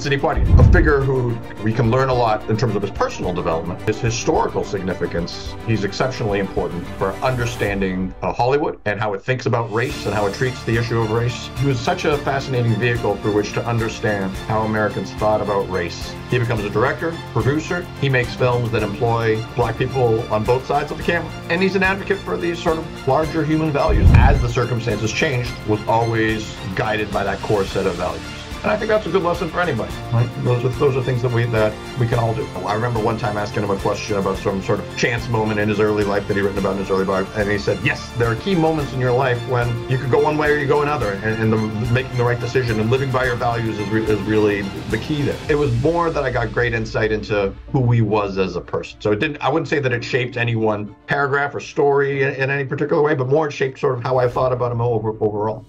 Sidney Poitier, a figure who we can learn a lot in terms of his personal development, his historical significance. He's exceptionally important for understanding Hollywood and how it thinks about race and how it treats the issue of race. He was such a fascinating vehicle through which to understand how Americans thought about race. He becomes a director, producer. He makes films that employ black people on both sides of the camera. And he's an advocate for these sort of larger human values. As the circumstances changed, was always guided by that core set of values. And I think that's a good lesson for anybody, right? Those are things that we can all do. I remember one time asking him a question about some sort of chance moment in his early life that he written about in his early life, and he said, yes, there are key moments in your life when you could go one way or you go another, and making the right decision and living by your values is really the key there. It was more that I got great insight into who he was as a person. So I wouldn't say that it shaped any one paragraph or story in any particular way, but more it shaped sort of how I thought about him overall.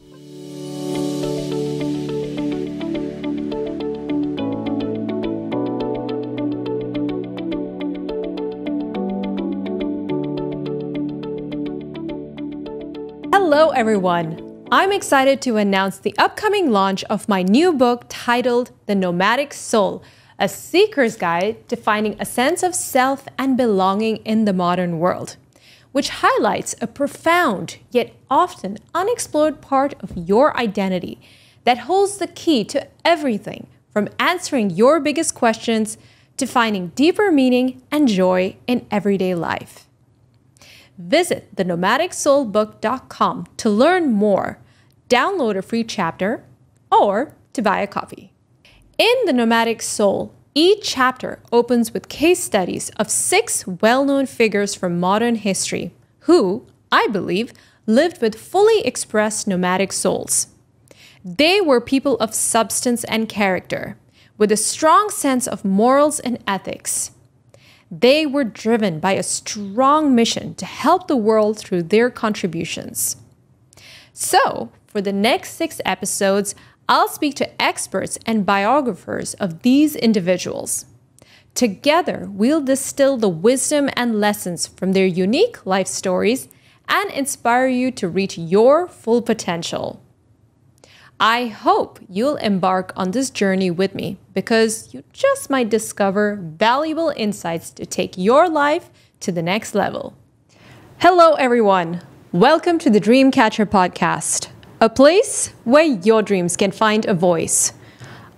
Hello everyone! I'm excited to announce the upcoming launch of my new book titled The Nomadic Soul, a seeker's guide to finding a sense of self and belonging in the modern world, which highlights a profound yet often unexplored part of your identity that holds the key to everything from answering your biggest questions to finding deeper meaning and joy in everyday life. Visit thenomadicsoulbook.com to learn more, download a free chapter, or to buy a copy. In The Nomadic Soul, each chapter opens with case studies of 6 well-known figures from modern history who, I believe, lived with fully expressed nomadic souls. They were people of substance and character, with a strong sense of morals and ethics. They were driven by a strong mission to help the world through their contributions. So, for the next 6 episodes, I'll speak to experts and biographers of these individuals. Together, we'll distill the wisdom and lessons from their unique life stories and inspire you to reach your full potential. I hope you'll embark on this journey with me because you just might discover valuable insights to take your life to the next level. Hello, everyone. Welcome to the Dreamcatcher podcast, a place where your dreams can find a voice.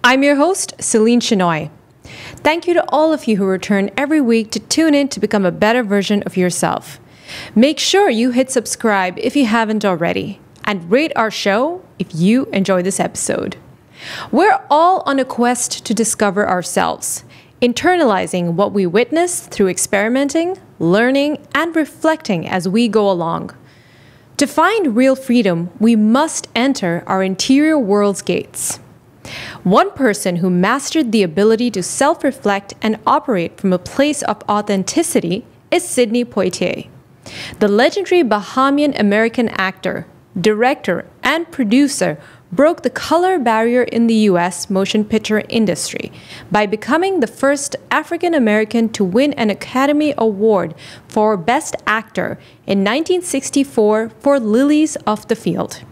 I'm your host, Celine Chenoy. Thank you to all of you who return every week to tune in to become a better version of yourself. Make sure you hit subscribe if you haven't already, and rate our show if you enjoy this episode. We're all on a quest to discover ourselves, internalizing what we witness through experimenting, learning, and reflecting as we go along. To find real freedom, we must enter our interior world's gates. One person who mastered the ability to self-reflect and operate from a place of authenticity is Sidney Poitier, the legendary Bahamian American actor, director, and producer broke the color barrier in the U.S. motion picture industry by becoming the first African American to win an Academy Award for Best Actor in 1964 for Lilies of the Field.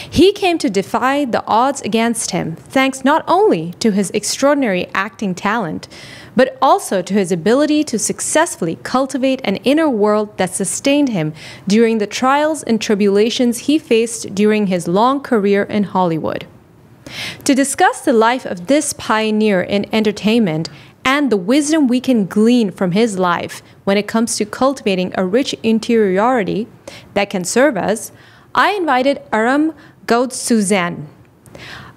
He came to defy the odds against him thanks not only to his extraordinary acting talent, but also to his ability to successfully cultivate an inner world that sustained him during the trials and tribulations he faced during his long career in Hollywood. To discuss the life of this pioneer in entertainment and the wisdom we can glean from his life when it comes to cultivating a rich interiority that can serve us, I invited Aram Goudsouzian.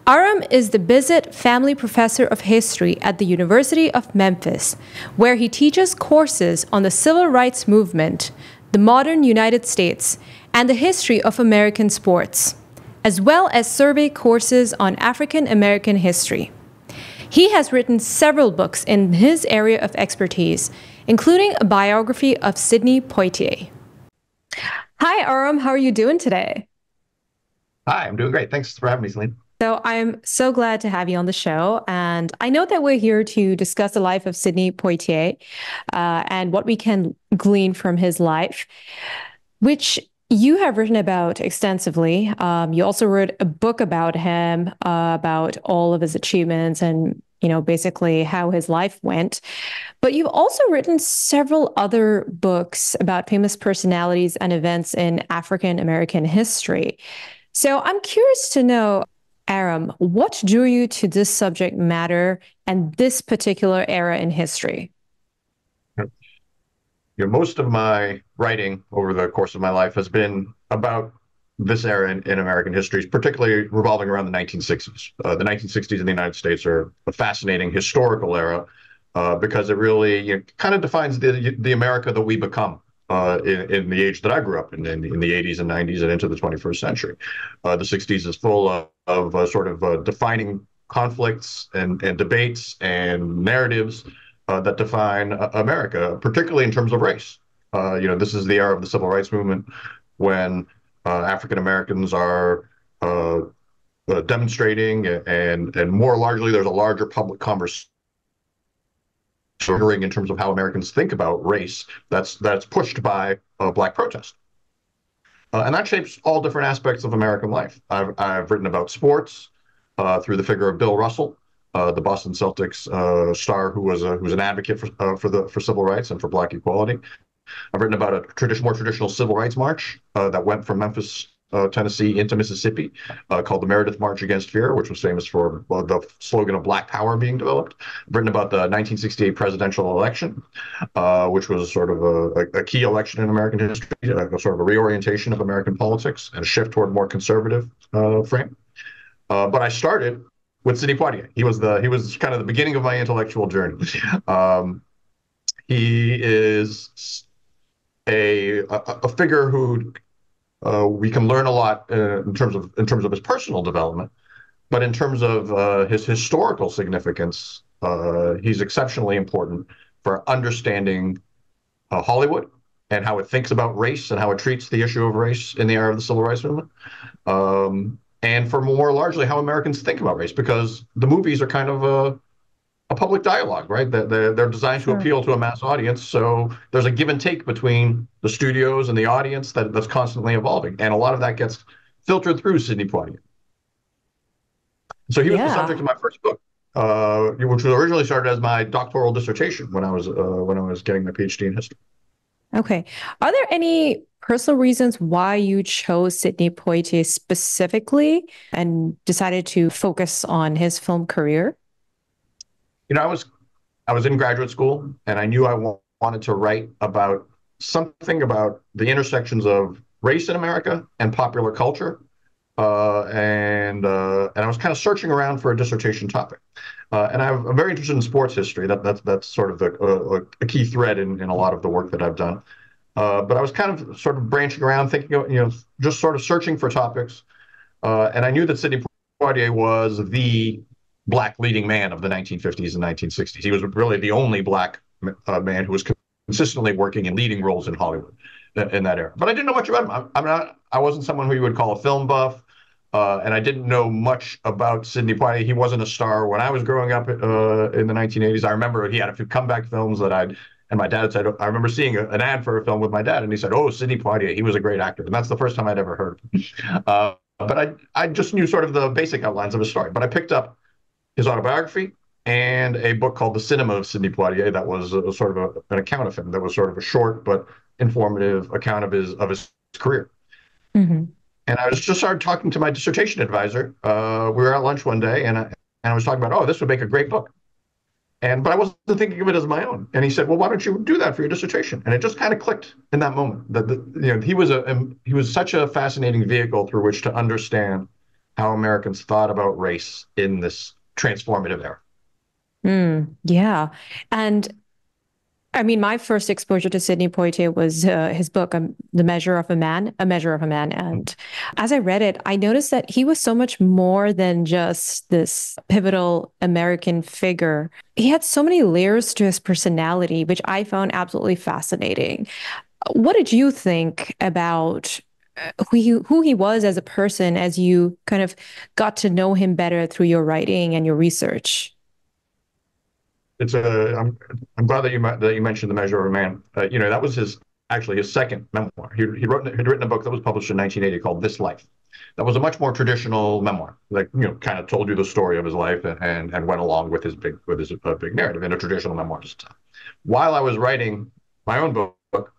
Aram is the Bizet Family Professor of History at the University of Memphis, where he teaches courses on the Civil Rights Movement, the modern United States, and the history of American sports, as well as survey courses on African American history. He has written several books in his area of expertise, including a biography of Sidney Poitier. Hi, Aram. How are you doing today? Hi, I'm doing great. Thanks for having me, Celine. So I'm so glad to have you on the show. And I know that we're here to discuss the life of Sidney Poitier and what we can glean from his life, which you have written about extensively. You also wrote a book about him, about all of his achievements and basically how his life went. But you've also written several other books about famous personalities and events in African American history. So I'm curious to know, Aram, what drew you to this subject matter and this particular era in history? Most of my writing over the course of my life has been about this era in American history, particularly revolving around the 1960s. The 1960s in the United States are a fascinating historical era because it really kind of defines the America that we become in the age that I grew up in the 80s and 90s and into the 21st century. The 60s is full of defining conflicts and debates and narratives that define America, particularly in terms of race. This is the era of the civil rights movement when African Americans are demonstrating, and more largely, there's a larger public conversation in terms of how Americans think about race that's pushed by Black protest. And that shapes all different aspects of American life. I've written about sports through the figure of Bill Russell, the Boston Celtics star who was an advocate for civil rights and for Black equality. I've written about a more traditional civil rights march that went from Memphis, Tennessee into Mississippi, called the Meredith March Against Fear, which was famous for the slogan of Black Power being developed. I've written about the 1968 presidential election, which was sort of a key election in American history, sort of a reorientation of American politics and a shift toward a more conservative frame. But I started with Sidney Poitier. He was kind of the beginning of my intellectual journey. He is a figure who we can learn a lot in terms of his personal development, but in terms of his historical significance, he's exceptionally important for understanding Hollywood and how it thinks about race and how it treats the issue of race in the era of the civil rights movement. And for more largely how Americans think about race, because the movies are kind of a public dialogue, right? They're designed to appeal to a mass audience. So there's a give and take between the studios and the audience that's constantly evolving. And a lot of that gets filtered through Sidney Poitier. So he was the subject of my first book, which was originally started as my doctoral dissertation when I was getting my PhD in history. Okay. Are there any personal reasons why you chose Sidney Poitier specifically and decided to focus on his film career? I was in graduate school, and I knew I wanted to write about something about the intersections of race in America and popular culture, and I was kind of searching around for a dissertation topic. And I'm very interested in sports history. That's sort of a key thread in a lot of the work that I've done. But I was kind of sort of branching around, thinking, just sort of searching for topics, and I knew that Sidney Poitier was the Black leading man of the 1950s and 1960s. He was really the only Black man who was consistently working in leading roles in Hollywood in that era. But I didn't know much about him. I wasn't someone who you would call a film buff, and I didn't know much about Sidney Poitier. He wasn't a star when I was growing up in the 1980s. I remember he had a few comeback films and my dad said, I remember seeing an ad for a film with my dad, and he said, "Oh, Sidney Poitier, he was a great actor." And that's the first time I'd ever heard of him. But I just knew sort of the basic outlines of his story. But I picked up his autobiography and a book called The Cinema of Sidney Poitier that was sort of an account of him, that was sort of a short but informative account of his career. Mm-hmm. And I just started talking to my dissertation advisor. We were at lunch one day, and I was talking about, this would make a great book. But I wasn't thinking of it as my own. And he said, "Well, why don't you do that for your dissertation?" And it just kind of clicked in that moment. That he was such a fascinating vehicle through which to understand how Americans thought about race in this transformative era. Yeah. And I mean, my first exposure to Sidney Poitier was his book, The Measure of a Man, A Measure of a Man. And as I read it, I noticed that he was so much more than just this pivotal American figure. He had so many layers to his personality, which I found absolutely fascinating. What did you think about who he was as a person as you kind of got to know him better through your writing and your research? I'm glad that you mentioned The Measure of a Man. That was his second memoir. He'd written a book that was published in 1980 called This Life. That was a much more traditional memoir, like, kind of told you the story of his life and went along with his big narrative in a traditional memoir style. While I was writing my own book,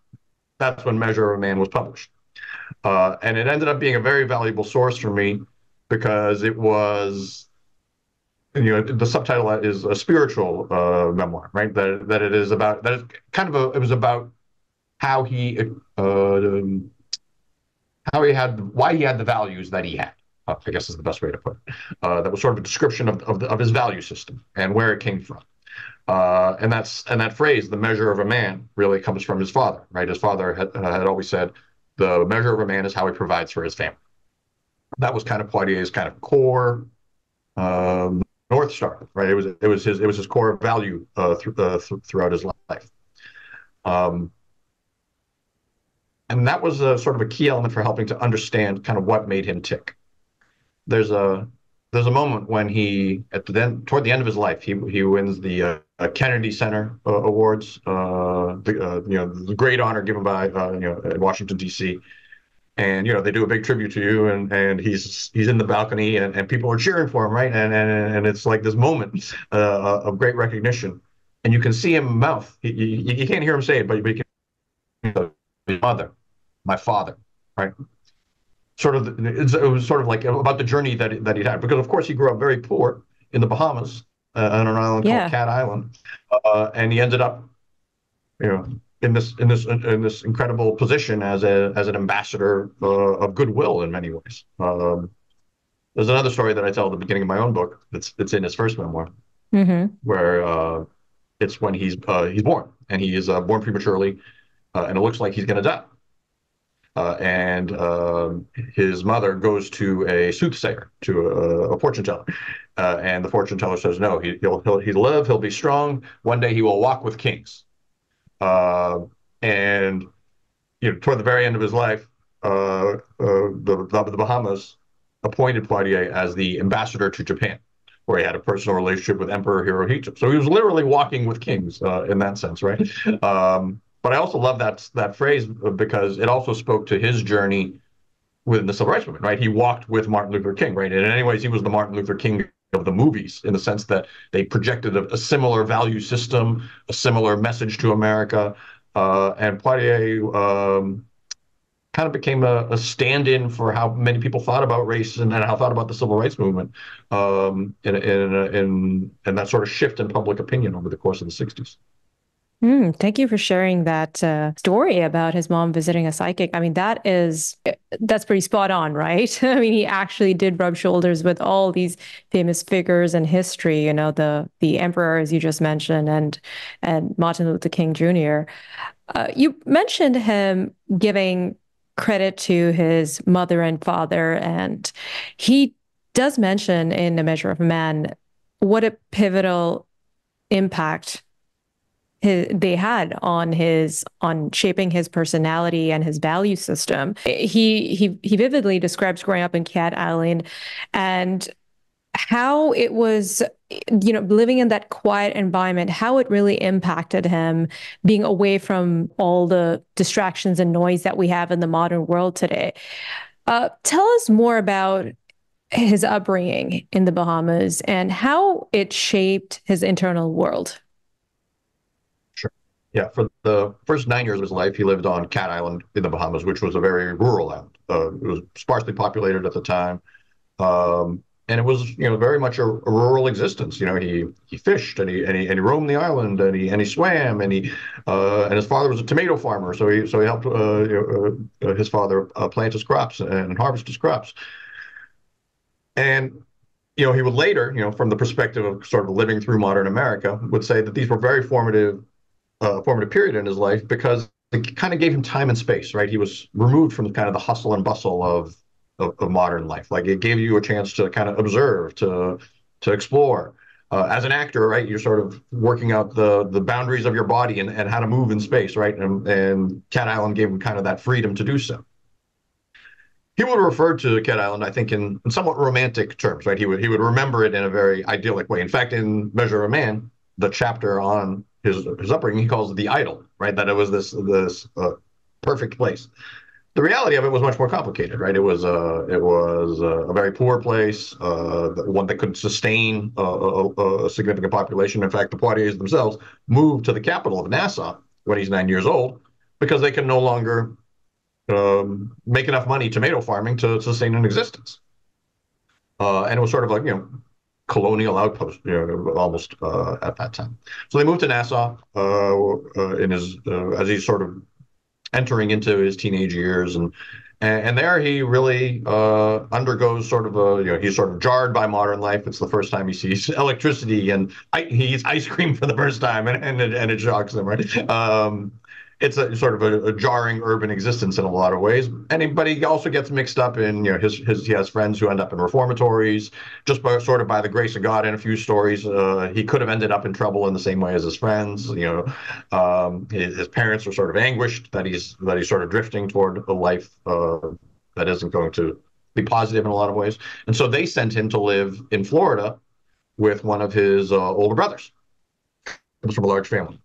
that's when Measure of a Man was published. And it ended up being a very valuable source for me because it was, the subtitle is a spiritual memoir, right? That it is about, that is kind of it was about how he why he had the values that he had. I guess is the best way to put it. That was sort of a description of his value system and where it came from. And that phrase, the measure of a man, really comes from his father, right? His father had always said, the measure of a man is how he provides for his family. That was kind of Poitier's kind of core North Star, right? It was his core value throughout his life. And that was sort of a key element for helping to understand kind of what made him tick. There's a moment when toward the end of his life, he wins the Kennedy Center Awards, the great honor given by in Washington D.C. And they do a big tribute to you, and he's in the balcony, and people are cheering for him, right? And it's like this moment of great recognition, and you can see him mouth. You can't hear him say it, but you can. Mother, my father, right? It was sort of like about the journey that he had, because of course he grew up very poor in the Bahamas on an island called Cat Island, and he ended up, in this incredible position as an ambassador of goodwill in many ways. There's another story that I tell at the beginning of my own book that's in his first memoir, where it's when he's born, and he is born prematurely, and it looks like he's going to die. And his mother goes to a soothsayer, to a fortune teller, and the fortune teller says, "No, he'll live, he'll be strong. One day he will walk with kings." And toward the very end of his life, the Bahamas appointed Poitier as the ambassador to Japan, where he had a personal relationship with Emperor Hirohito. So he was literally walking with kings in that sense, right? But I also love that phrase because it also spoke to his journey within the civil rights movement, right? He walked with Martin Luther King, right? And in any ways, he was the Martin Luther King of the movies, in the sense that they projected a similar value system, a similar message to America. And Poitier kind of became a stand-in for how many people thought about race and how thought about the civil rights movement in that sort of shift in public opinion over the course of the 60s. Thank you for sharing that story about his mom visiting a psychic. I mean, that's pretty spot on, right? I mean, he actually did rub shoulders with all these famous figures in history, the emperor, as you just mentioned, and Martin Luther King Jr. You mentioned him giving credit to his mother and father, and he does mention in A Measure of a Man what a pivotal impact they had on shaping his personality and his value system. He vividly describes growing up in Cat Island and how it was, living in that quiet environment, how it really impacted him being away from all the distractions and noise that we have in the modern world today. Tell us more about his upbringing in the Bahamas and how it shaped his internal world. Yeah, for the first 9 years of his life, he lived on Cat Island in the Bahamas, which was a very rural island. It was sparsely populated at the time, and it was very much a rural existence. He fished and he roamed the island and he swam and his father was a tomato farmer, so he helped his father plant his crops and harvest his crops. And he would later, from the perspective of sort of living through modern America, would say that these were very formative period in his life because it kind of gave him time and space, right? He was removed from kind of the hustle and bustle of modern life. Like, it gave you a chance to kind of observe, to explore. As an actor, right, you're sort of working out the boundaries of your body and how to move in space, right? And Cat Island gave him kind of that freedom to do so. He would refer to Cat Island, I think, in somewhat romantic terms, right? He would remember it in a very idyllic way. In fact, in Measure of a Man, the chapter on his upbringing, he calls it the idol, right? That it was this perfect place. The reality of it was much more complicated, right? It was a very poor place, one that couldn't sustain a significant population. In fact, the Poitiers themselves moved to the capital of Nassau when he's 9 years old because they can no longer make enough money tomato farming to sustain an existence. And it was sort of like, colonial outpost, almost at that time. So they moved to Nassau in his as he's sort of entering into his teenage years, and there he really undergoes sort of he's sort of jarred by modern life. It's the first time he sees electricity, and he eats ice cream for the first time, and it shocks him, right? It's a sort of a jarring urban existence in a lot of ways, but he also gets mixed up in he has friends who end up in reformatories just by the grace of God. In a few stories, he could have ended up in trouble in the same way as his friends. His parents are sort of anguished that he's sort of drifting toward a life that isn't going to be positive in a lot of ways, and so they sent him to live in Florida with one of his older brothers. He was from a large family.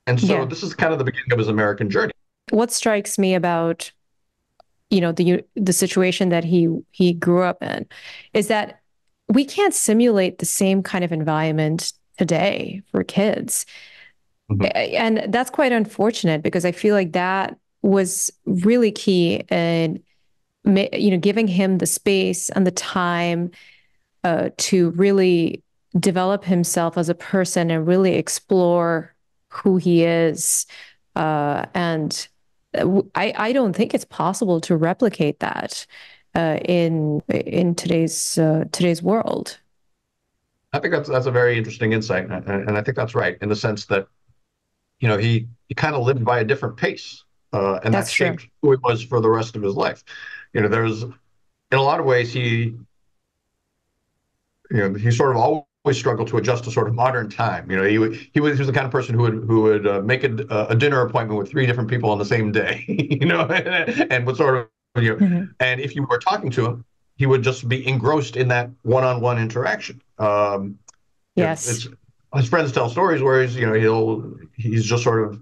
And so this is kind of the beginning of his American journey. What strikes me about, the situation that he grew up in is that we can't simulate the same kind of environment today for kids. Mm-hmm. And that's quite unfortunate because I feel like that was really key in, giving him the space and the time to really develop himself as a person and really explore who he is. And I don't think it's possible to replicate that in today's world. I think that's a very interesting insight, and I think that's right in the sense that he kind of lived by a different pace, and that shaped who he was for the rest of his life. There's in a lot of ways he sort of always struggled to adjust to sort of modern time. He was the kind of person who would make a dinner appointment with three different people on the same day, and would sort of mm-hmm. And if you were talking to him, he would just be engrossed in that one-on-one interaction. Yes, his friends tell stories where he's just sort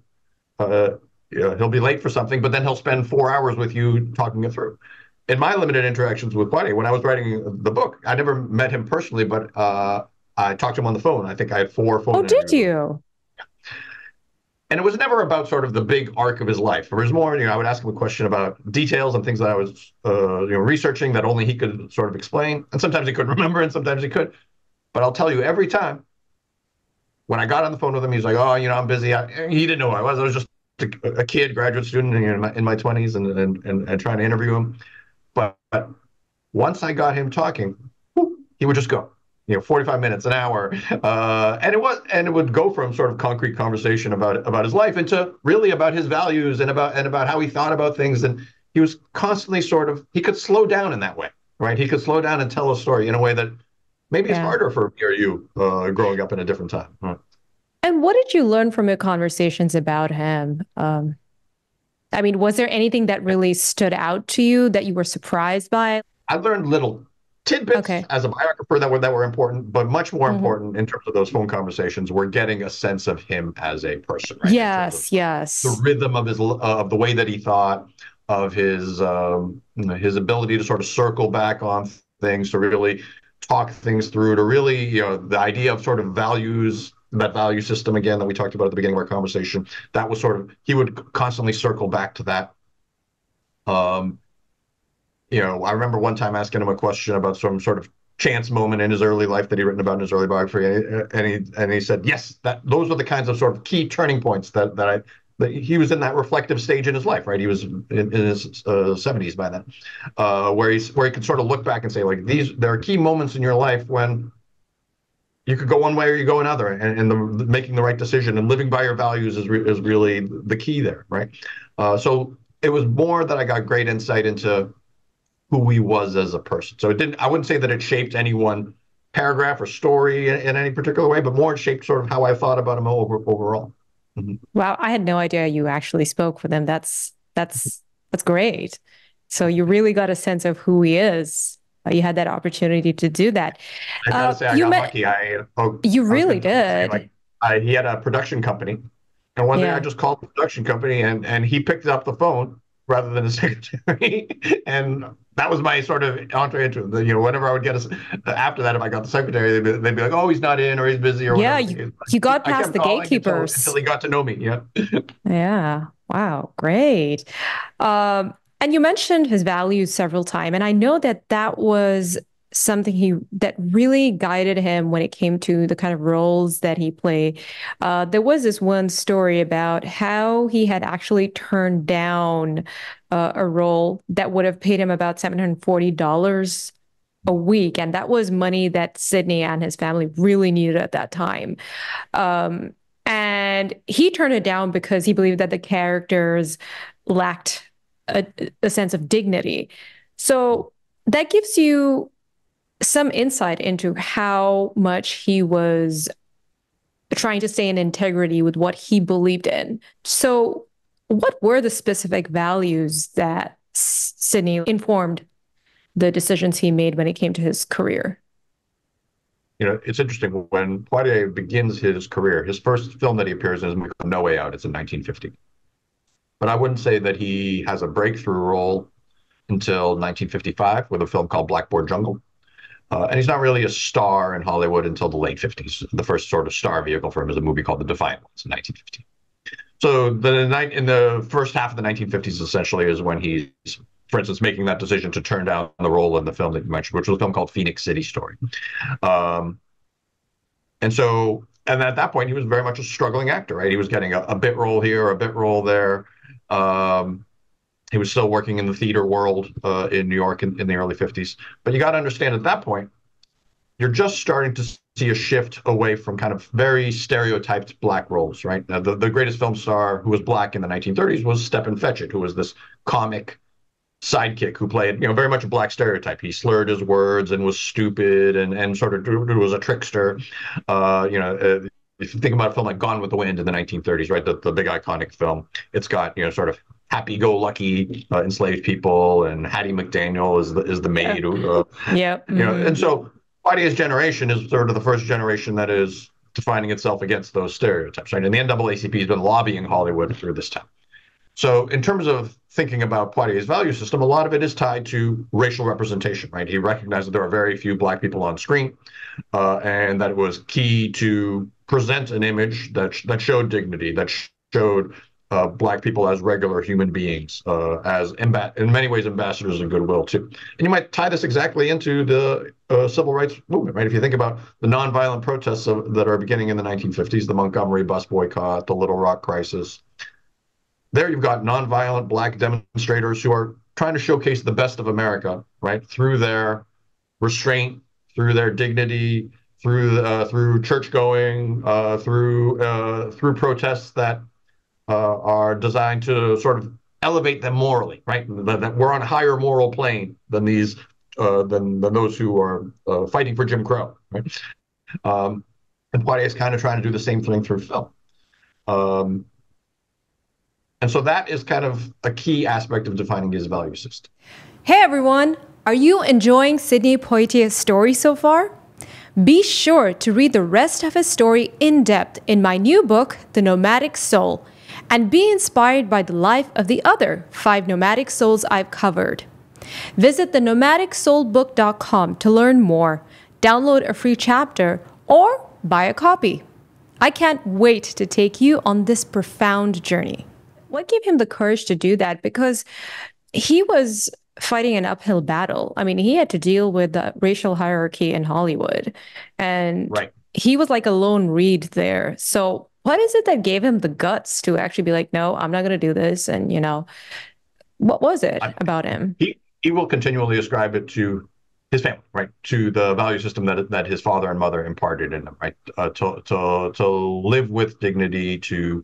of he'll be late for something, but then he'll spend 4 hours with you talking it through. In my limited interactions with Poitier, when I was writing the book, I never met him personally, but I talked to him on the phone. I think I had 4 phone interviews. Oh, did you? And it was never about sort of the big arc of his life. It was more, I would ask him a question about details and things that I was, researching that only he could sort of explain. And sometimes he couldn't remember, and sometimes he could. But I'll tell you, every time when I got on the phone with him, he's like, "Oh, I'm busy." He didn't know who I was. I was just a kid, graduate student, in my 20s, and trying to interview him. But once I got him talking, he would just go. 45 minutes, an hour, and it would go from sort of concrete conversation about his life into really about his values and about how he thought about things. And he was constantly he could slow down in that way, right? He could slow down and tell a story in a way that maybe it's harder for me or you growing up in a different time. Right? And what did you learn from your conversations about him? Was there anything that really stood out to you that you were surprised by? I learned little tidbits as a biographer that were important, but much more mm-hmm. important in terms of those phone conversations were getting a sense of him as a person. Right? Yes. The rhythm of of the way that he thought, of his ability to sort of circle back on things, to really talk things through, to really the idea of sort of values. That value system, again, that we talked about at the beginning of our conversation, that was sort of, he would constantly circle back to that. I remember one time asking him a question about some sort of chance moment in his early life that he'd written about in his early biography, and he said, yes, those were the kinds of sort of key turning points that he was in that reflective stage in his life, right? He was in his 70s by then, where he could sort of look back and say, like, there are key moments in your life when you could go one way or you go another, and making the right decision and living by your values is really the key there, right? So it was more that I got great insight into who he was as a person. So I wouldn't say that it shaped any one paragraph or story in any particular way, but more it shaped sort of how I thought about him overall. Mm-hmm. Wow, I had no idea you actually spoke with him. That's great. So you really got a sense of who he is. You had that opportunity to do that. I gotta say, I got lucky. You really did. He had a production company, And one day I Yeah. just called the production company, and he picked up the phone rather than the secretary. And that was my sort of entree into it. Whenever I would get after that, if I got the secretary, they'd be like, oh, he's not in or he's busy or Yeah, whatever. you got I past kept the calling until gatekeepers. he got to know me. Yeah. Yeah. Wow. Great. And you mentioned his values several times, and I know that that was something that really guided him when it came to the kind of roles that he played. There was this one story about how he had actually turned down a role that would have paid him about $740 a week, and that was money that Sidney and his family really needed at that time. Um, and he turned it down because he believed that the characters lacked a, a sense of dignity. So that gives you some insight into how much he was trying to stay in integrity with what he believed in. So, what were the specific values that Sidney informed the decisions he made when it came to his career? It's interesting. When Poitier begins his career, his first film that he appears in is called No Way Out. It's in 1950. But I wouldn't say that he has a breakthrough role until 1955 with a film called Blackboard Jungle. And he's not really a star in Hollywood until the late 50s. The first sort of star vehicle for him is a movie called The Defy in 1950. So in the first half of the 1950s, essentially, is when he's, for instance, making that decision to turn down the role in the film that you mentioned, which was a film called Phoenix City Story. And at that point, he was very much a struggling actor, right? He was getting a bit role here, a bit role there. He was still working in the theater world in New York in the early 50s. But you got to understand at that point, you're just starting to see a shift away from kind of very stereotyped black roles, right? The greatest film star who was black in the 1930s was Stepin Fetchit, who was this comic sidekick who played, very much a black stereotype. He slurred his words and was stupid and sort of was a trickster. If you think about a film like Gone with the Wind in the 1930s, right, the big iconic film, it's got sort of happy-go-lucky enslaved people, and Hattie McDaniel is the maid. Yeah. And so Poitier's generation is sort of the first generation that is defining itself against those stereotypes, right? And the NAACP has been lobbying Hollywood through this time. So in terms of thinking about Poitier's value system, a lot of it is tied to racial representation, right? He recognized that there are very few black people on screen, and that it was key to present an image that showed dignity, that showed black people as regular human beings, as in many ways ambassadors of goodwill too. And you might tie this exactly into the civil rights movement, right? If you think about the nonviolent protests that are beginning in the 1950s, the Montgomery bus boycott, the Little Rock crisis. There you've got nonviolent black demonstrators who are trying to showcase the best of America, right? Through their restraint, through their dignity, through church going, through protests that are designed to sort of elevate them morally, right? That we're on a higher moral plane than than those who are fighting for Jim Crow, right? And Poitier is kind of trying to do the same thing through film. And so that is kind of a key aspect of defining his value system. Hey everyone, are you enjoying Sidney Poitier's story so far? Be sure to read the rest of his story in depth in my new book, The Nomadic Soul, and be inspired by the life of the other 5 nomadic souls I've covered. Visit thenomadicsoulbook.com to learn more, download a free chapter, or buy a copy. I can't wait to take you on this profound journey. What gave him the courage to do that? Because he was fighting an uphill battle. I mean, he had to deal with the racial hierarchy in Hollywood, and right. He was like a lone reed there. So what is it that gave him the guts to actually be like, no, I'm not going to do this? And, what was it about him? He will continually ascribe it to his family, right? To the value system that his father and mother imparted in him, right? To live with dignity, to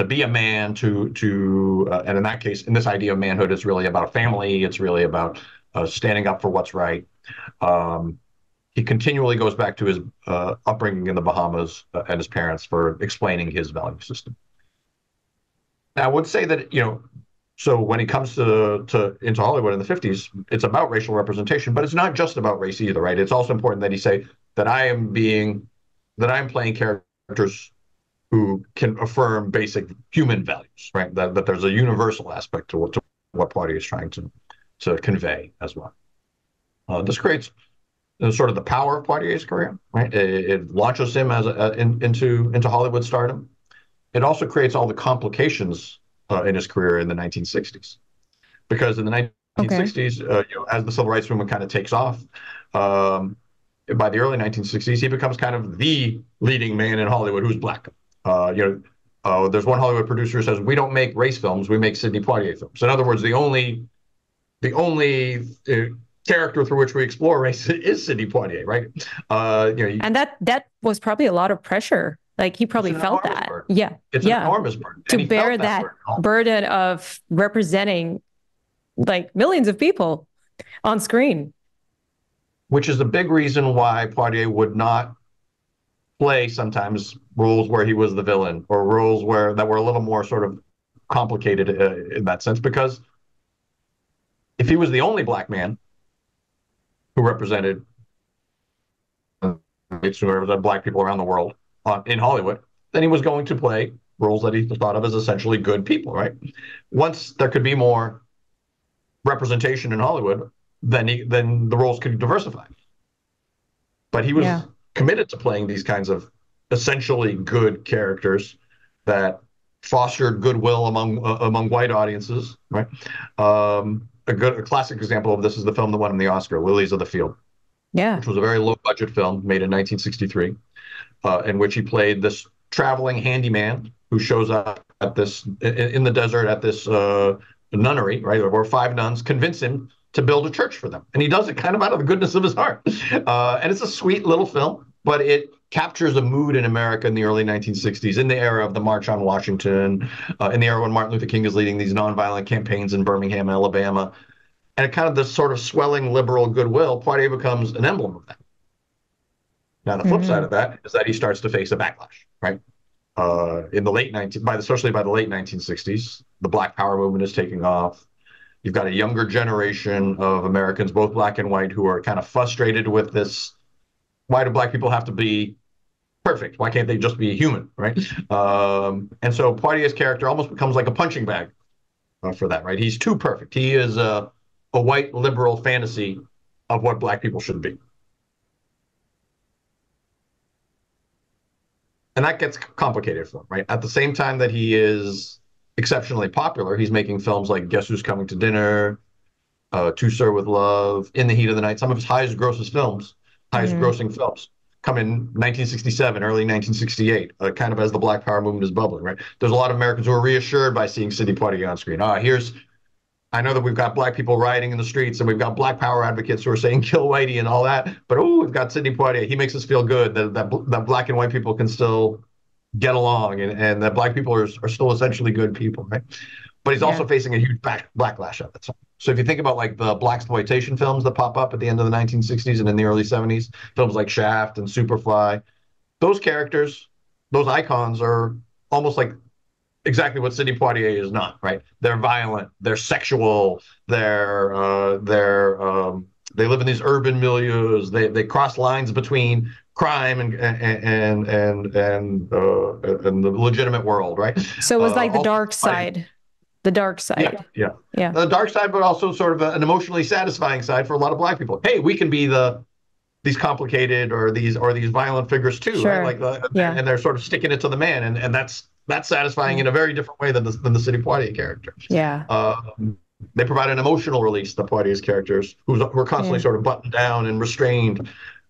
be a man, and in that case, in this idea of manhood, it's really about family. It's really about standing up for what's right. He continually goes back to his upbringing in the Bahamas and his parents for explaining his value system. Now, I would say that, so when he comes into Hollywood in the 50s, it's about racial representation, but it's not just about race either, right? It's also important that he say that I am playing characters who can affirm basic human values, right? That there's a universal aspect to what Poitier is trying to convey as well. This creates sort of the power of Poitier's career, right? It launches him into Hollywood stardom. It also creates all the complications in his career in the 1960s, because in the 1960s, as the civil rights movement kind of takes off, by the early 1960s, he becomes kind of the leading man in Hollywood who's black. There's one Hollywood producer who says, "We don't make race films; we make Sidney Poitier films." In other words, the only character through which we explore race is Sidney Poitier, right? And that was probably a lot of pressure. Like he probably felt that. Burden. Yeah. It's an enormous burden. To bear that burden of representing like millions of people on screen. Which is a big reason why Poitier would not play sometimes roles where he was the villain, or roles that were a little more sort of complicated in that sense, because if he was the only black man who represented black people around the world in Hollywood, then he was going to play roles that he thought of as essentially good people, right? Once there could be more representation in Hollywood, then the roles could diversify. But he was committed to playing these kinds of essentially good characters that fostered goodwill among white audiences, right? A classic example of this is the film that won him the Oscar, Lilies of the Field, which was a very low budget film made in 1963, in which he played this traveling handyman who shows up at this in the desert at this nunnery, right, where 5 nuns convince him to build a church for them, and he does it kind of out of the goodness of his heart. And it's a sweet little film, but it captures a mood in America in the early 1960s, in the era of the March on Washington, in the era when Martin Luther King is leading these nonviolent campaigns in Birmingham, Alabama. And it kind of this sort of swelling liberal goodwill, Poitier becomes an emblem of that. Now, the flip side of that is that he starts to face a backlash, right? In the especially by the late 1960s, the Black Power movement is taking off. You've got a younger generation of Americans, both black and white, who are kind of frustrated with this. Why do black people have to be perfect? Why can't they just be human, right? And so Poitier's character almost becomes like a punching bag for that, right? He's too perfect. He is a white liberal fantasy of what black people should be. And that gets complicated for him, right? At the same time that he is exceptionally popular, he's making films like Guess Who's Coming to Dinner, To Sir with Love, In the Heat of the Night. Some of his highest grossing films come in 1967, early 1968, kind of as the Black Power movement is bubbling, right? There's a lot of Americans who are reassured by seeing Sidney Poitier on screen. I know that we've got black people rioting in the streets, and we've got Black Power advocates who are saying kill Whitey and all that, but we've got Sidney Poitier. He makes us feel good that black and white people can still get along, and that black people are still essentially good people, right? But he's also facing a huge backlash at the time. So if you think about like the blaxploitation films that pop up at the end of the 1960s and in the early 70s, films like Shaft and Superfly, those characters, those icons are almost like exactly what Sidney Poitier is not, right? They're violent, they're sexual, they live in these urban milieux, they cross lines between crime and the legitimate world, right? So it was like the dark side. The dark side. Yeah. The dark side, but also sort of an emotionally satisfying side for a lot of black people. Hey, we can be these complicated or these violent figures too, right? And they're sort of sticking it to the man, and that's satisfying in a very different way than the Sidney Poitier character. They provide an emotional release, the Poitier's characters, who are constantly sort of buttoned down and restrained,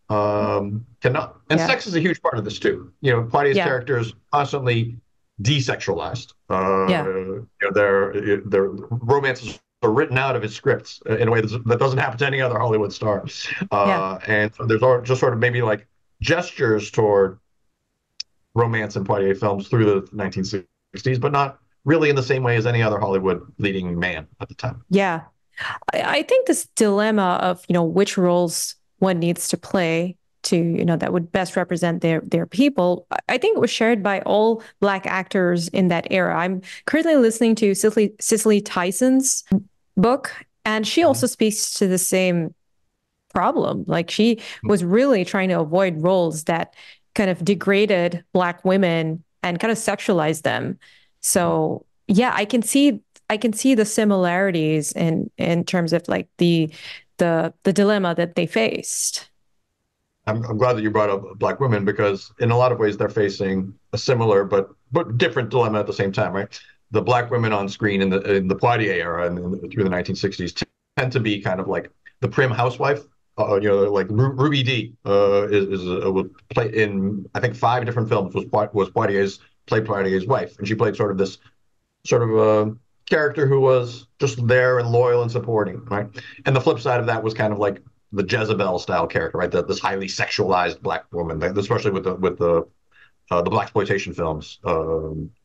cannot. And sex is a huge part of this too. Poitier's characters constantly desexualized. Their romances are written out of his scripts in a way that doesn't happen to any other Hollywood star. And so there's just sort of maybe like gestures toward romance in Poitier films through the 1960s, but not really in the same way as any other Hollywood leading man at the time. Yeah. I think this dilemma of, which roles one needs to play to, that would best represent their people, I think it was shared by all Black actors in that era. I'm currently listening to Cicely Tyson's book, and she also speaks to the same problem. Like she was really trying to avoid roles that kind of degraded Black women and kind of sexualize them. So yeah, I can see the similarities in terms of like the dilemma that they faced. I'm glad that you brought up black women because in a lot of ways they're facing a similar but different dilemma at the same time, right? The black women on screen in the Poitier era and through the 1960s tend to be kind of like the prim housewife. Like Ruby Dee would play in I think 5 different films was played Poitier's wife, and she played sort of this sort of character who was just there and loyal and supporting, right? And the flip side of that was kind of like the Jezebel style character, right? This highly sexualized black woman, especially with the blaxploitation films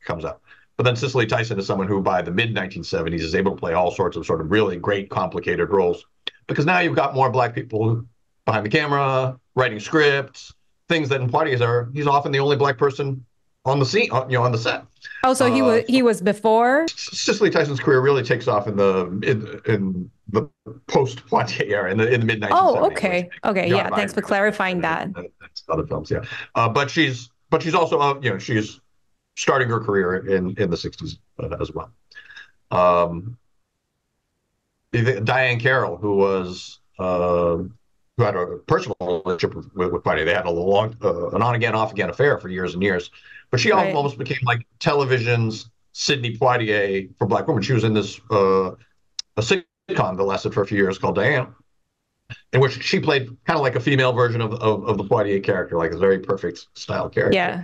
comes out. But then Cicely Tyson is someone who, by the mid 1970s, is able to play all sorts of sort of really great, complicated roles because now you've got more black people behind the camera, writing scripts, things that in Poitier's era, he's often the only black person on the scene, on the set. Oh, so he was before? Cicely Tyson's career really takes off in the post Poitier era in the mid 1970s. Oh, okay, okay, yeah. Thanks for clarifying that. Other films, yeah. But she's also she's starting her career in the 60s as well. Diane Carroll, who had a personal relationship with Poitier. They had an on again, off again affair for years and years. But she almost became like television's Sidney Poitier for black women. She was in this a sitcom that lasted for a few years called Diane, in which she played kind of like a female version of the Poitier character, like a very perfect style character. Yeah.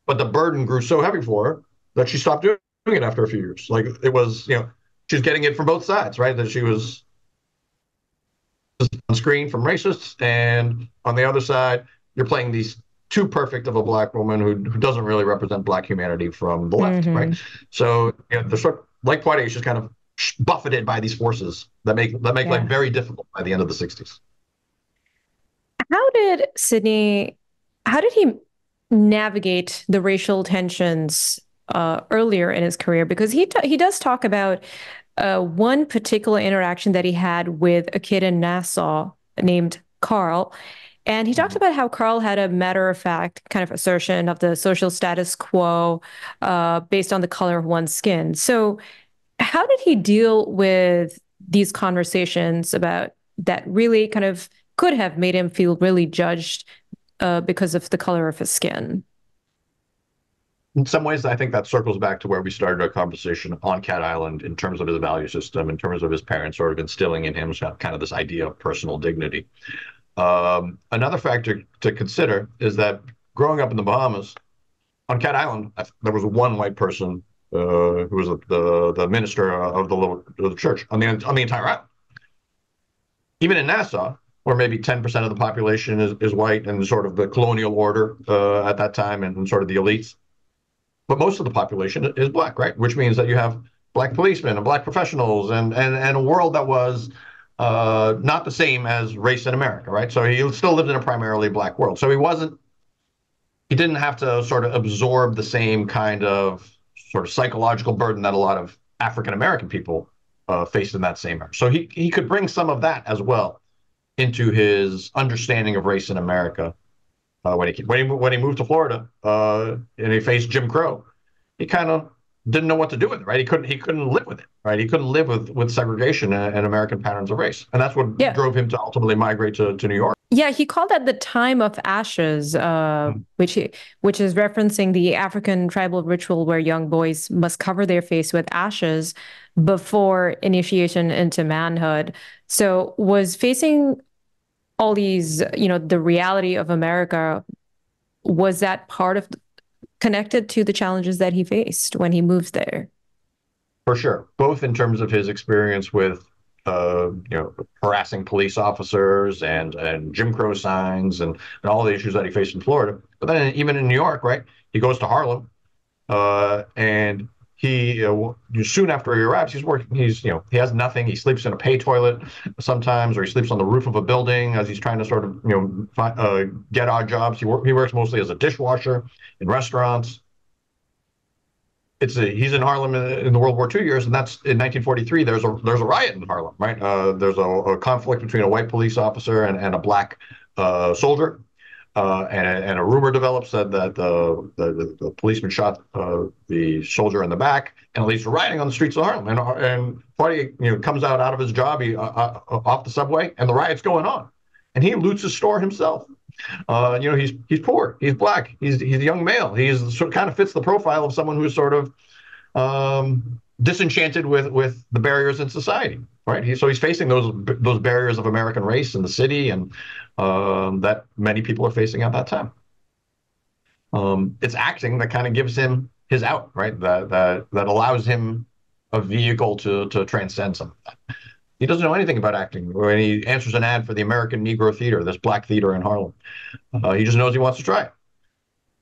But the burden grew so heavy for her that she stopped doing it after a few years. Like it was, she's getting it from both sides, right? That she was on screen from racists, and on the other side, you're playing these too perfect of a black woman who doesn't really represent black humanity from the left, right? So the sort of, like Poitier, she's kind of buffeted by these forces that make life very difficult by the end of the 60s. How did he navigate the racial tensions earlier in his career? Because he does talk about one particular interaction that he had with a kid in Nassau named Carl. And he talked about how Carl had a matter-of-fact kind of assertion of the social status quo based on the color of one's skin. So how did he deal with these conversations about that really kind of could have made him feel really judged because of the color of his skin? In some ways, I think that circles back to where we started our conversation on Cat Island in terms of his value system, in terms of his parents sort of instilling in him kind of this idea of personal dignity. Another factor to consider is that growing up in the Bahamas, on Cat Island, there was one white person who was the minister of the church on the entire island. Even in Nassau, where maybe 10% of the population is white and sort of the colonial order at that time and sort of the elites, but most of the population is black, right? Which means that you have black policemen and black professionals and a world that was not the same as race in America, right? So he still lived in a primarily black world. So he didn't have to sort of absorb the same kind of sort of psychological burden that a lot of African American people faced in that same era. So he could bring some of that as well into his understanding of race in America. When he moved to Florida and he faced Jim Crow, he kind of didn't know what to do with it, right? He couldn't live with it, right? He couldn't live with segregation and American patterns of race, and that's what drove him to ultimately migrate to New York. Yeah, he called that the time of ashes, which is referencing the African tribal ritual where young boys must cover their face with ashes before initiation into manhood. So was facing all these, the reality of America, was that part of connected to the challenges that he faced when he moved there? For sure, both in terms of his experience with harassing police officers and Jim Crow signs and all the issues that he faced in Florida. But then even in New York, right, he goes to Harlem and he soon after he arrives, he's working. He has nothing. He sleeps in a pay toilet sometimes, or he sleeps on the roof of a building as he's trying to sort of get odd jobs. He works mostly as a dishwasher in restaurants. He's in Harlem in the World War II years, and that's in 1943. There's a riot in Harlem, right? There's a conflict between a white police officer and a black soldier. and a rumor develops that the policeman shot the soldier in the back, and at least rioting on the streets of Harlem. And Poitier, comes out of his job, off the subway, and the riot's going on, and he loots his store himself. He's poor, he's black, he's a young male. He's sort of kind of fits the profile of someone who's sort of disenchanted with the barriers in society, right? He's facing those barriers of American race in the city, and that many people are facing at that time. It's acting that kind of gives him his out, right? That allows him a vehicle to transcend some of that. He doesn't know anything about acting. When he answers an ad for the American Negro Theater, this black theater in Harlem, he just knows he wants to try it.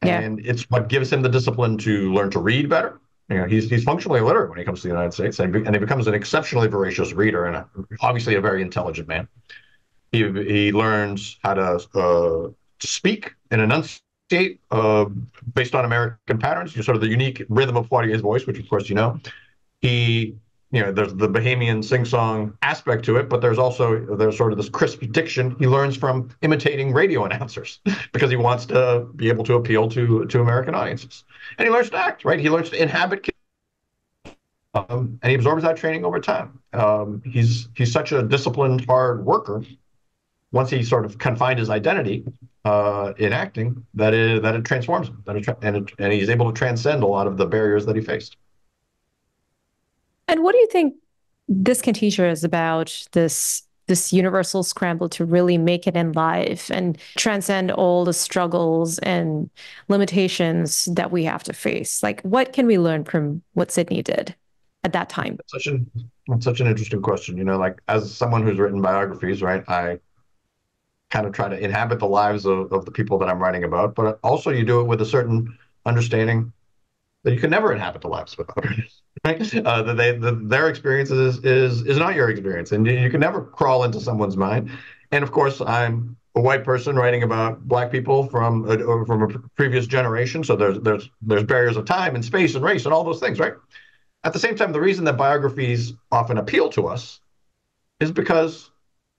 Yeah. And it's what gives him the discipline to learn to read better. He's functionally illiterate when he comes to the United States, and he becomes an exceptionally voracious reader and obviously a very intelligent man. He learns how to speak and enunciate based on American patterns. Sort of the unique rhythm of Poitier's voice, which of course there's the Bahamian sing-song aspect to it, but there's sort of this crisp diction he learns from imitating radio announcers because he wants to be able to appeal to American audiences. And he learns to act, right? He learns to inhabit, and he absorbs that training over time. He's such a disciplined, hard worker. Once he sort of can find his identity in acting, that it transforms him, and he's able to transcend a lot of the barriers that he faced. And what do you think this can teach us about this universal scramble to really make it in life and transcend all the struggles and limitations that we have to face? Like, what can we learn from what Sidney did at that time? That's such an interesting question. Like, as someone who's written biographies, right, I kind of try to inhabit the lives of the people that I'm writing about, but also you do it with a certain understanding that you can never inhabit the lives of others. Right? Their experience is not your experience, and you can never crawl into someone's mind. And of course, I'm a white person writing about black people from a previous generation, so there's barriers of time and space and race and all those things, right? At the same time, the reason that biographies often appeal to us is because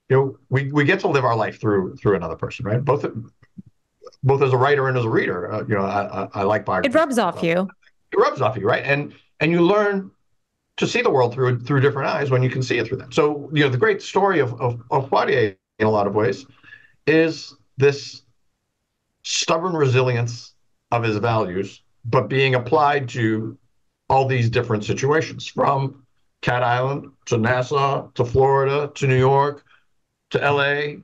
we get to live our life through another person, right? Both as a writer and as a reader. I like biographies. It rubs off you. It rubs off you, right? And you learn to see the world through different eyes when you can see it through them. So, the great story of Poitier in a lot of ways is this stubborn resilience of his values, but being applied to all these different situations, from Cat Island to Nassau to Florida to New York to LA.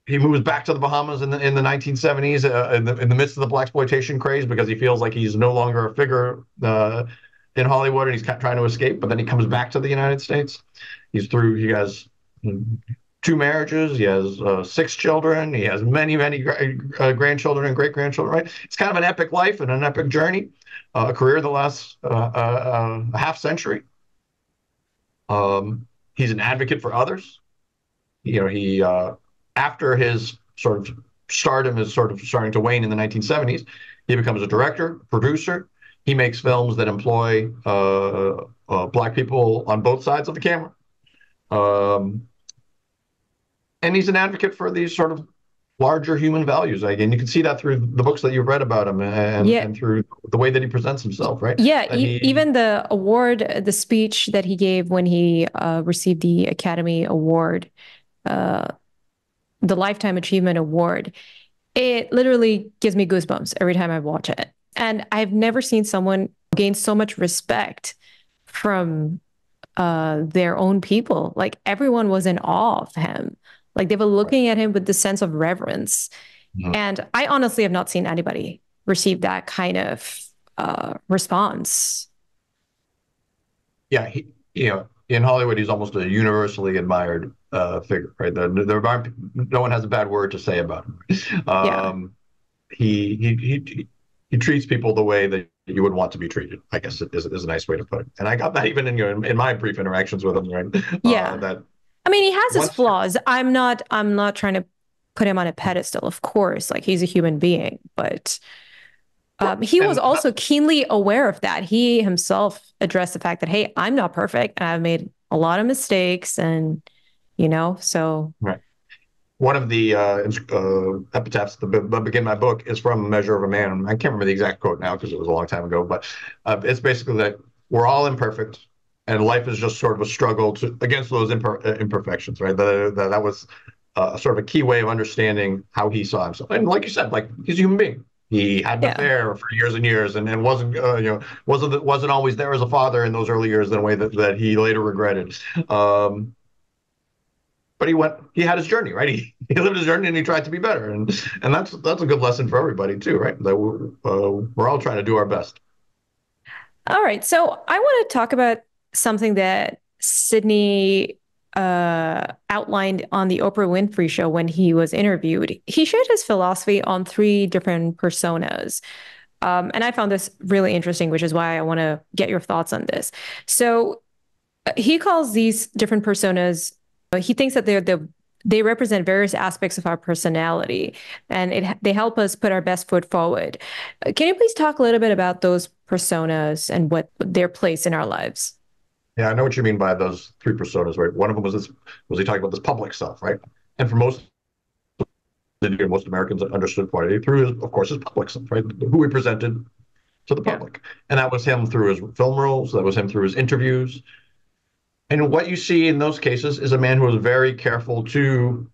He moves back to the Bahamas in the 1970s in the midst of the blaxploitation craze because he feels like he's no longer a figure in Hollywood, and he's trying to escape. But then he comes back to the United States. He has 2 marriages. He has 6 children. He has many grandchildren and great grandchildren. Right? It's kind of an epic life and an epic journey, a career that lasts a half century. He's an advocate for others. He after his sort of stardom is sort of starting to wane in the 1970s, he becomes a director, producer. He makes films that employ black people on both sides of the camera. And he's an advocate for these sort of larger human values. Again, you can see that through the books that you've read about him and through the way that he presents himself, right? Yeah, even the award, the speech that he gave when he received the Academy Award, the Lifetime Achievement Award, it literally gives me goosebumps every time I watch it. And I've never seen someone gain so much respect from their own people. Like, everyone was in awe of him. Like, they were looking at him with this sense of reverence. Mm-hmm. And I honestly have not seen anybody receive that kind of response. Yeah, in Hollywood, he's almost a universally admired figure, right? No one has a bad word to say about him. He treats people the way that you would want to be treated, I guess is a nice way to put it. And I got that even in my brief interactions with him, right? Yeah. I mean, he has his flaws. I'm not trying to put him on a pedestal, of course. Like, he's a human being, but he was also keenly aware of that. He himself addressed the fact that, hey, I'm not perfect and I've made a lot of mistakes, and so. Right. one of the epitaphs that begin my book is from Measure of a Man. I can't remember the exact quote now because it was a long time ago, but it's basically that we're all imperfect, and life is just sort of a struggle against those imperfections, right? That was sort of a key way of understanding how he saw himself. And like you said, like he's a human being. He had an Yeah. affair for years and years, and wasn't wasn't always there as a father in those early years in a way that he later regretted. But he had his journey, right? He lived his journey and he tried to be better, and that's a good lesson for everybody too, right? That we're all trying to do our best. All right. So I want to talk about something that Sidney outlined on the Oprah Winfrey Show when he was interviewed. He shared his philosophy on three different personas. And I found this really interesting, which is why I want to get your thoughts on this. So he calls these different personas, he thinks that they represent various aspects of our personality, and they help us put our best foot forward. Can you please talk a little bit about those personas and what their place in our lives? Yeah, I know what you mean by those three personas, right? One of them was he talking about this public stuff, right? And for most Americans understood Poitier through of course, his public stuff, right? Who he presented to the Yeah. public, and that was him through his film roles. That was him through his interviews. And what you see in those cases is a man who was very careful to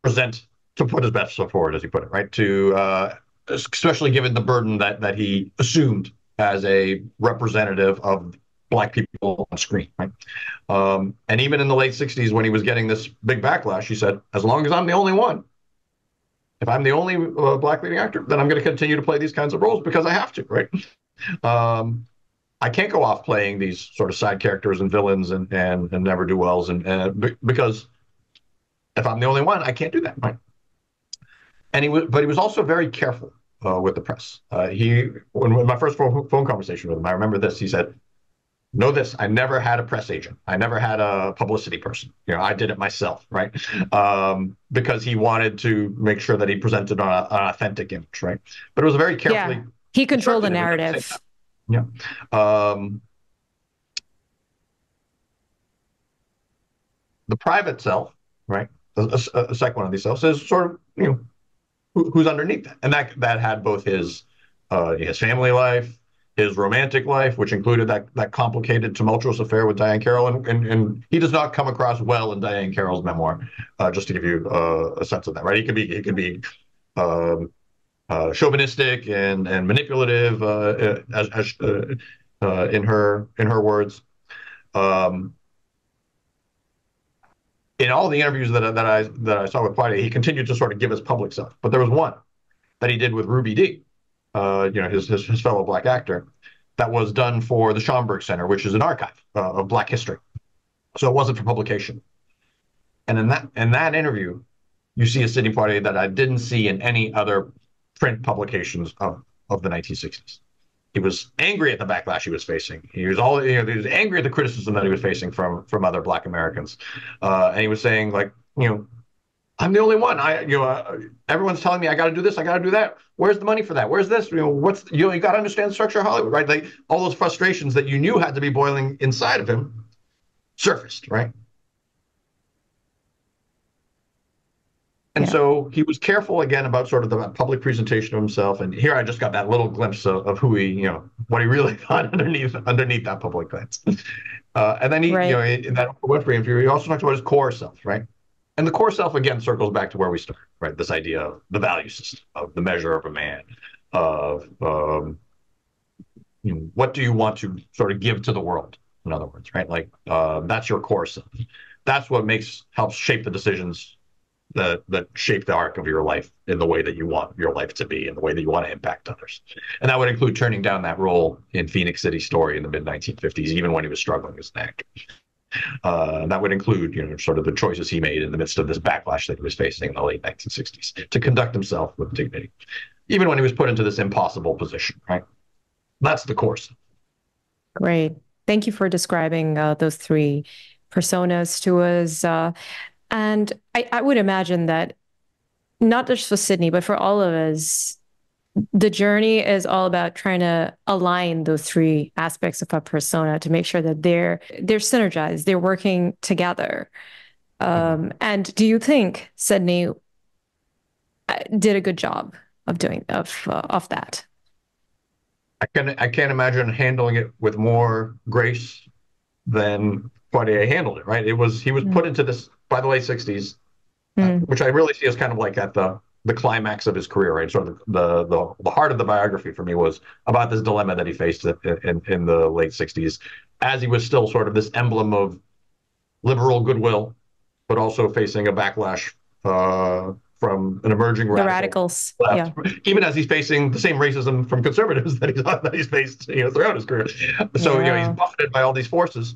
present, to put his best foot forward, as he put it, right? To especially given the burden that he assumed as a representative of Black people on screen, right? And even in the late 60s, when he was getting this big backlash, he said, as long as I'm the only one, if I'm the only Black leading actor, then I'm going to continue to play these kinds of roles because I have to, right? I can't go off playing these sort of side characters and villains and never do wells, because if I'm the only one, I can't do that, right? But he was also very careful with the press. When my first phone conversation with him, I remember this. He said, "Know this: I never had a press agent. I never had a publicity person. I did it myself, right? Because he wanted to make sure that he presented on an authentic image, right? But it was a very Yeah. carefully He controlled the constructed image at the same narrative. time. Yeah. The private self, right? A second one of these selves is sort of who's underneath that, and that had both his family life, his romantic life, which included that complicated, tumultuous affair with Diane Carroll, and he does not come across well in Diane Carroll's memoir. Just to give you a sense of that, right? He could be chauvinistic and manipulative, in her words. Um, in all the interviews that I saw with Poitier, he continued to sort of give his public self. But there was one that he did with Ruby Dee, his fellow Black actor, that was done for the Schomburg Center, which is an archive of Black history. So it wasn't for publication. And in that interview, you see a Sidney Poitier that I didn't see in any other print publications of the 1960s. He was angry at the backlash he was facing. He was angry at the criticism that he was facing from other Black Americans, and he was saying like, I'm the only one. Everyone's telling me I got to do this, I got to do that. Where's the money for that? Where's this? You got to understand the structure of Hollywood, right? Like all those frustrations that you knew had to be boiling inside of him surfaced, right? And so he was careful again about sort of the public presentation of himself. And here I just got that little glimpse of who what he really thought underneath that public glance. And then Right. in that Winfrey interview, he also talked about his core self, right? And the core self again circles back to where we started, right? This idea of the value system, of the measure of a man, of what do you want to sort of give to the world? In other words, right? Like that's your core self. That's what helps shape the decisions that shape the arc of your life in the way that you want your life to be, in the way that you want to impact others. And that would include turning down that role in Phoenix City Story in the mid 1950s, even when he was struggling as an actor. That would include, sort of the choices he made in the midst of this backlash that he was facing in the late 1960s to conduct himself with dignity, even when he was put into this impossible position, right? That's the course. Great. Thank you for describing those three personas to us. And I would imagine that not just for Sidney, but for all of us, the journey is all about trying to align those three aspects of a persona to make sure that they're synergized, they're working together. And do you think Sidney did a good job of doing of that? I can't imagine handling it with more grace than Poitier handled it. Right? He was put into this by the late '60s, which I really see as kind of like at the climax of his career. Right? Sort of the heart of the biography for me was about this dilemma that he faced in the late '60s, as he was still sort of this emblem of liberal goodwill, but also facing a backlash from an emerging radicals. Left, yeah. Even as he's facing the same racism from conservatives that he's faced throughout his career. So he's buffeted by all these forces.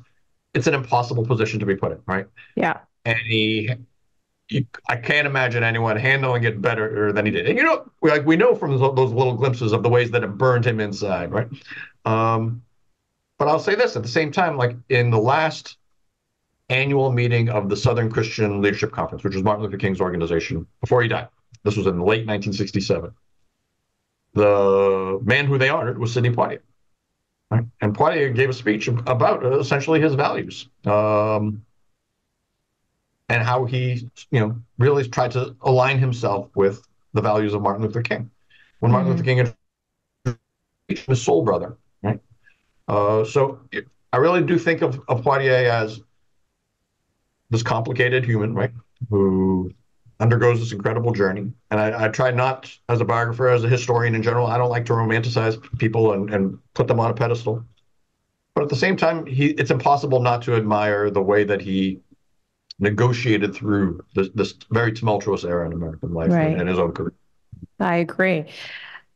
It's an impossible position to be put in, right? Yeah. And I can't imagine anyone handling it better than he did. And we know from those little glimpses of the ways that it burned him inside, right? But I'll say this at the same time, like in the last annual meeting of the Southern Christian Leadership Conference, which was Martin Luther King's organization before he died. This was in late 1967. The man who they honored was Sidney Poitier. Right? And Poitier gave a speech about essentially his values and how he, really tried to align himself with the values of Martin Luther King. When Martin Luther King introduced his soul brother, right? So I really do think of Poitier as this complicated human, right, who undergoes this incredible journey. And I try not, as a biographer, as a historian in general, I don't like to romanticize people and put them on a pedestal. But at the same time, it's impossible not to admire the way that he negotiated through this very tumultuous era in American life and his own career. I agree.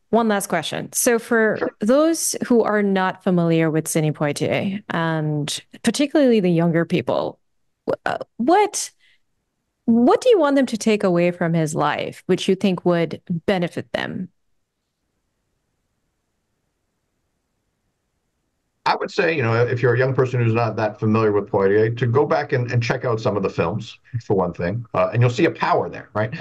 One last question. So for those who are not familiar with Sidney Poitier, and particularly the younger people, what do you want them to take away from his life, which you think would benefit them? I would say, if you're a young person who's not that familiar with Poitier, to go back and check out some of the films, for one thing, and you'll see a power there, right?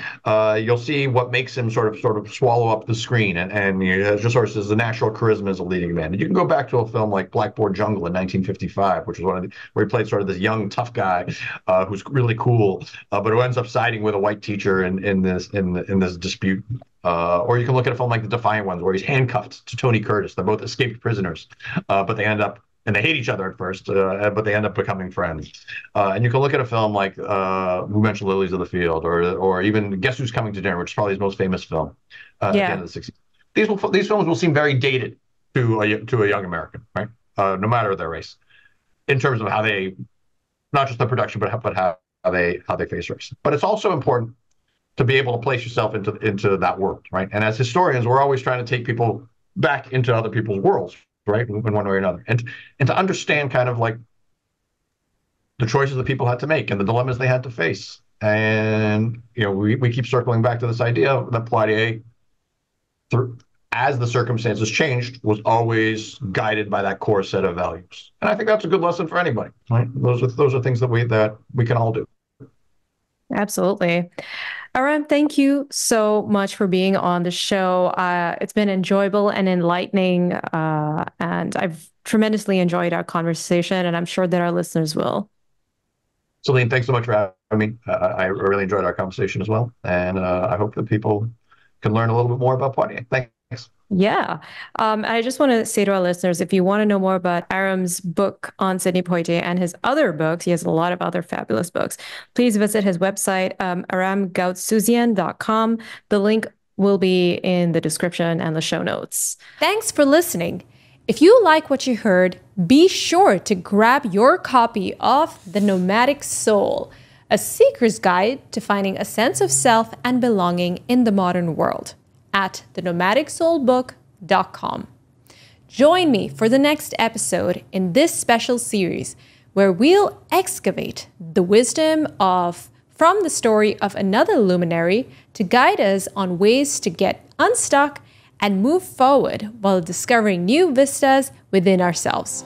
You'll see what makes him sort of swallow up the screen, and just sort of says the natural charisma as a leading man. And you can go back to a film like Blackboard Jungle in 1955, which was where he played sort of this young tough guy who's really cool, but who ends up siding with a white teacher in this dispute. Or you can look at a film like The Defiant Ones, where he's handcuffed to Tony Curtis. They're both escaped prisoners, but they end up, and they hate each other at first, but they end up becoming friends. And you can look at a film like, we mentioned Lilies of the Field, or even Guess Who's Coming to Dinner, which is probably his most famous film at the end of the '60s. These films will seem very dated to a young American, right? No matter their race, in terms of how they, not just the production, but how they face race. But it's also important to be able to place yourself into that world, right? And as historians, we're always trying to take people back into other people's worlds, right, in one way or another, and to understand kind of like the choices that people had to make and the dilemmas they had to face. And we keep circling back to this idea that Poitier, as the circumstances changed, was always guided by that core set of values. And I think that's a good lesson for anybody, right? Those are things that we can all do. Absolutely. Aram, thank you so much for being on the show. It's been enjoyable and enlightening, and I've tremendously enjoyed our conversation, and I'm sure that our listeners will. Celine, thanks so much for having me. I really enjoyed our conversation as well, and I hope that people can learn a little bit more about Poitier. Thanks. Yeah. I just want to say to our listeners, if you want to know more about Aram's book on Sidney Poitier and his other books, he has a lot of other fabulous books, please visit his website, aramgoudsouzian.com. The link will be in the description and the show notes. Thanks for listening. If you like what you heard, be sure to grab your copy of The Nomadic Soul, a seeker's guide to finding a sense of self and belonging in the modern world, at thenomadicsoulbook.com. Join me for the next episode in this special series, where we'll excavate the wisdom from the story of another luminary to guide us on ways to get unstuck and move forward while discovering new vistas within ourselves.